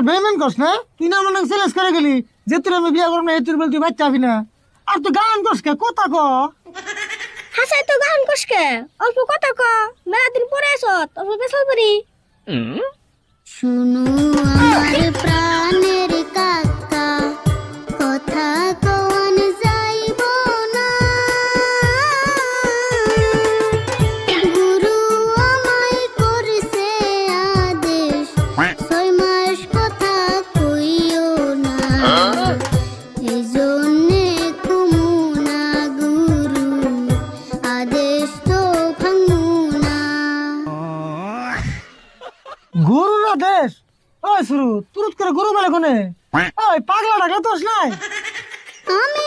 বেইমান করছ না তুই না মনে চ্যালেঞ্জ করে গেলি যে তুই আমি বিয়া করব না তুই বল তুই বাচ্চা হবি না আর তুই গান করছ কে কথা ক হাসাই তো গান কসকে অল্প কথা ক মেলা দিন পরে আসত অল্প বেসাল পারি শুনু আমার প্রাণের কাকা কথা কওয়ান যাইব না গুরু আমায় করছে আদেশ 6 মাস কথা কইও না এই জন্যে কুমু না গুরু আদেশ তো ভাঙু না গুরু না দেশ ওই শুরু তুরুত করে গুরু বলে কোনে ওই পাগলা ডাকলে তোস নাই আমি